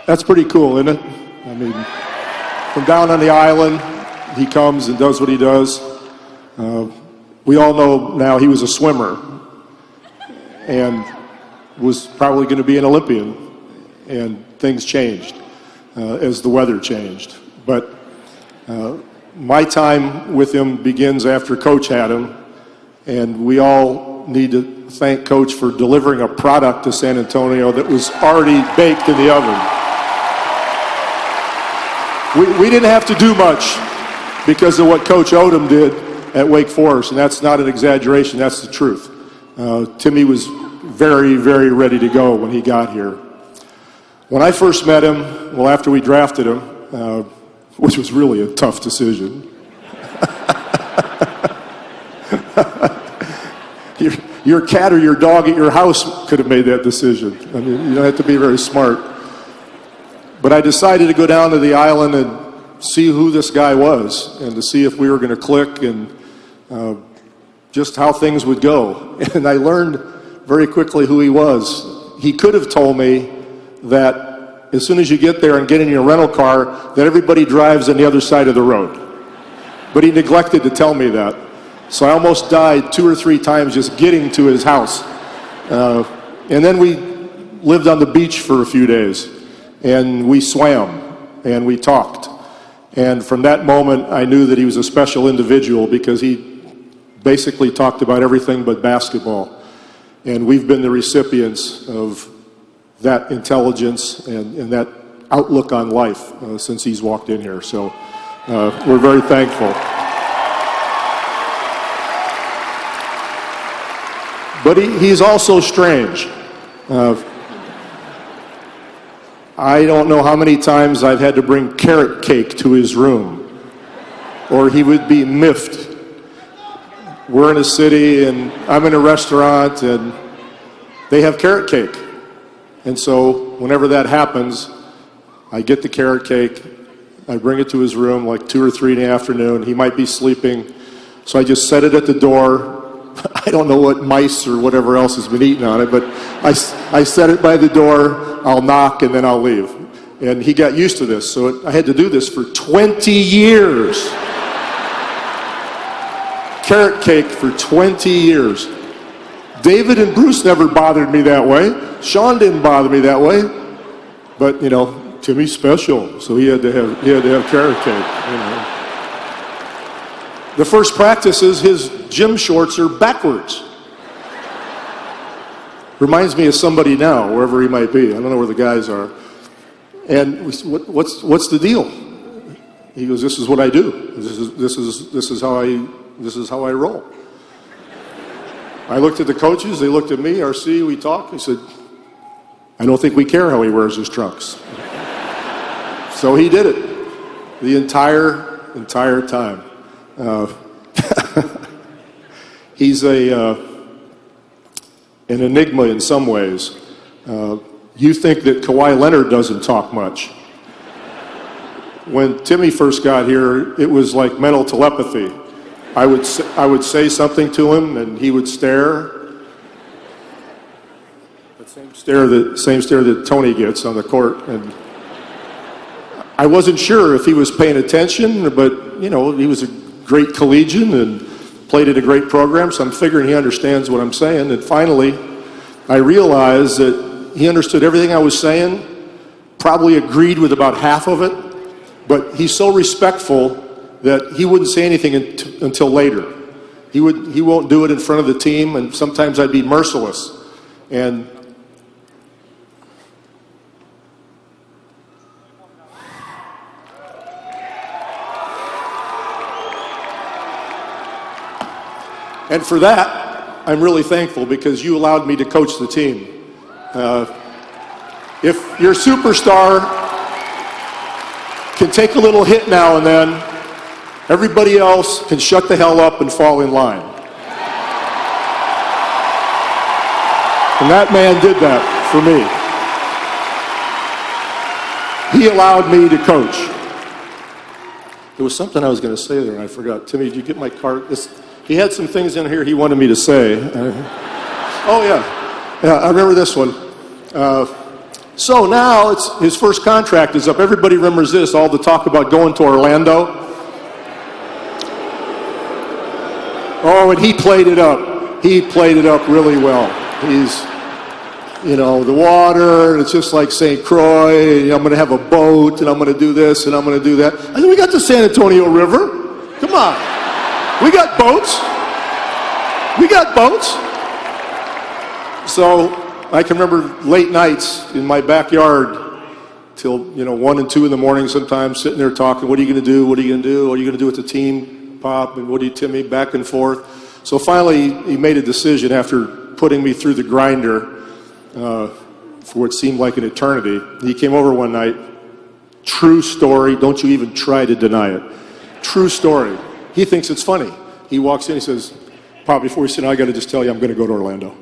That's pretty cool, isn't it? I mean, from down on the island, he comes and does what he does. We all know now he was a swimmer and was probably going to be an Olympian, and things changed as the weather changed. But my time with him begins after Coach had him, and we all need to thank Coach for delivering a product to San Antonio that was already baked in the oven. We didn't have to do much because of what Coach Odom did at Wake Forest, and that's not an exaggeration, that's the truth. Timmy was very, very ready to go when he got here. When I first met him, well, after we drafted him, which was really a tough decision. Your cat or your dog at your house could have made that decision. I mean, you don't have to be very smart. But I decided to go down to the island and see who this guy was and to see if we were going to click and just how things would go. And I learned very quickly who he was. He could have told me that as soon as you get there and get in your rental car, that everybody drives on the other side of the road. But he neglected to tell me that. So I almost died 2 or 3 times just getting to his house. And then we lived on the beach for a few days. And we swam, and we talked. And from that moment, I knew that he was a special individual because he basically talked about everything but basketball. And we've been the recipients of that intelligence and that outlook on life since he's walked in here. So we're very thankful. But he's also strange. I don't know how many times I've had to bring carrot cake to his room, or he would be miffed. We're in a city, and I'm in a restaurant, and they have carrot cake. And so whenever that happens, I get the carrot cake, I bring it to his room like 2 or 3 in the afternoon. He might be sleeping, so I just set it at the door. I don't know what mice or whatever else has been eating on it, but I set it by the door, I'll knock, and then I'll leave. And he got used to this, so I had to do this for 20 years. Carrot cake for 20 years. David and Bruce never bothered me that way. Sean didn't bother me that way. But, you know, Timmy's special, so he had to have carrot cake, you know. The first practice is his gym shorts are backwards. Reminds me of somebody now, wherever he might be. I don't know where the guys are. And we said, what's the deal? He goes, this is what I do. This is how I roll. I looked at the coaches, they looked at me, RC, we talked. He said, I don't think we care how he wears his trunks. So he did it the entire time. He's an enigma in some ways. You think that Kawhi Leonard doesn't talk much. When Timmy first got here, it was like mental telepathy. I would say something to him, and he would stare. The same stare that Tony gets on the court, and I wasn't sure if he was paying attention, but you know, he was a great collegian and played at a great program, so I'm figuring he understands what I'm saying. And finally, I realized that he understood everything I was saying, probably agreed with about half of it, but he's so respectful that he wouldn't say anything until later. He won't do it in front of the team, and sometimes I'd be merciless. And for that, I'm really thankful because you allowed me to coach the team. If your superstar can take a little hit now and then, everybody else can shut the hell up and fall in line. And that man did that for me. He allowed me to coach. There was something I was going to say there and I forgot. Timmy, did you get my card? He had some things in here he wanted me to say. Oh, yeah. I remember this one. So now his first contract is up. Everybody remembers this, all the talk about going to Orlando. Oh, and he played it up. He played it up really well. He's, the water, and it's just like St. Croix, and I'm going to have a boat, and I'm going to do this, and I'm going to do that. I said, we got the San Antonio River. Come on. We got boats. We got boats. So I can remember late nights in my backyard till, 1 and 2 in the morning sometimes, sitting there talking, what are you going to do? What are you going to do? What are you going to do with the team, Pop? And what do you, Timmy? Back and forth. So finally, he made a decision after putting me through the grinder for what seemed like an eternity. He came over one night. True story. Don't you even try to deny it. True story. He thinks it's funny. He walks in, he says, Pop, before we sit down, I got to just tell you I'm going to go to Orlando.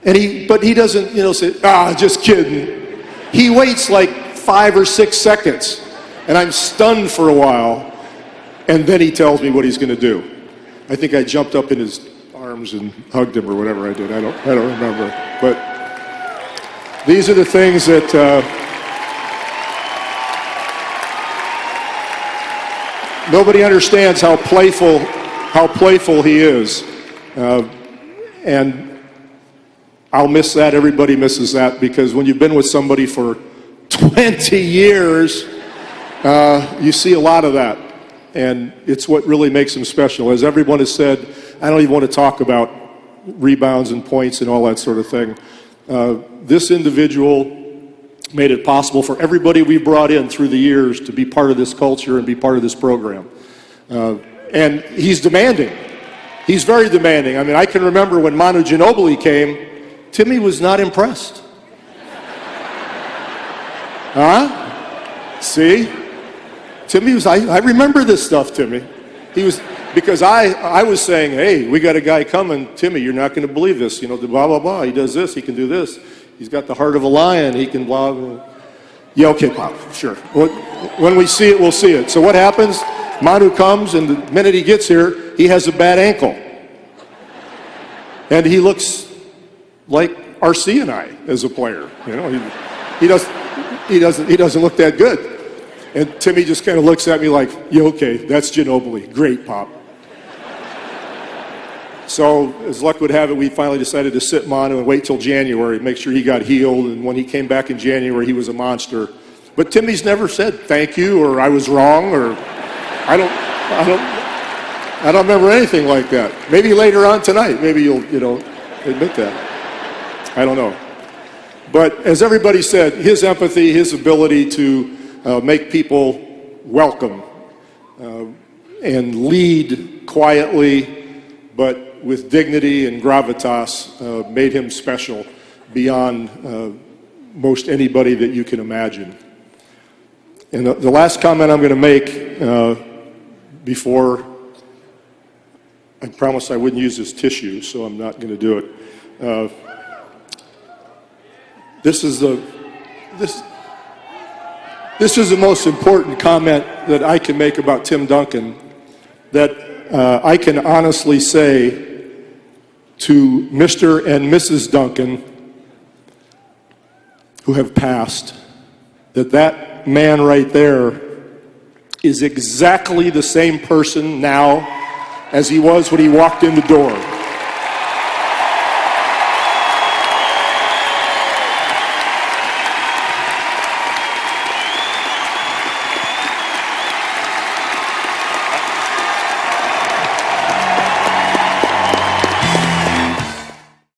But he doesn't, say, just kidding. He waits like 5 or 6 seconds, and I'm stunned for a while, and then he tells me what he's going to do. I think I jumped up in his arms and hugged him or whatever I did. I don't remember. But these are the things that nobody understands how playful he is, and I'll miss that. Everybody misses that, because when you've been with somebody for 20 years, you see a lot of that. And it's what really makes him special. As everyone has said, I don't even want to talk about rebounds and points and all that sort of thing. This individual made it possible for everybody we brought in through the years to be part of this culture and be part of this program. And he's demanding. He's very demanding. I mean, I can remember when Manu Ginobili came, Timmy was not impressed. Huh? See? Timmy was, I remember this stuff, Timmy. He was, because I was saying, hey, we got a guy coming. Timmy, you're not going to believe this. The blah, blah, blah. He does this. He can do this. He's got the heart of a lion. He can blah, blah. Yeah, okay, Pop, sure. When we see it, we'll see it. So what happens? Manu comes, and the minute he gets here, he has a bad ankle. And he looks like RC and I as a player. He doesn't look that good. And Timmy just kind of looks at me like, yeah, okay, that's Ginobili. Great, Pop. So, as luck would have it, we finally decided to sit Manu and wait till January, make sure he got healed. And when he came back in January, he was a monster. But Timmy's never said thank you, or I was wrong, or I don't remember anything like that. Maybe later on tonight, maybe you'll admit that. I don't know. But as everybody said, his empathy, his ability to make people welcome and lead quietly, but with dignity and gravitas, made him special beyond most anybody that you can imagine. And the last comment I'm going to make before, I promised I wouldn't use this tissue, so I'm not going to do it. This is the most important comment that I can make about Tim Duncan, that I can honestly say to Mr. and Mrs. Duncan, who have passed, that man right there is exactly the same person now as he was when he walked in the door.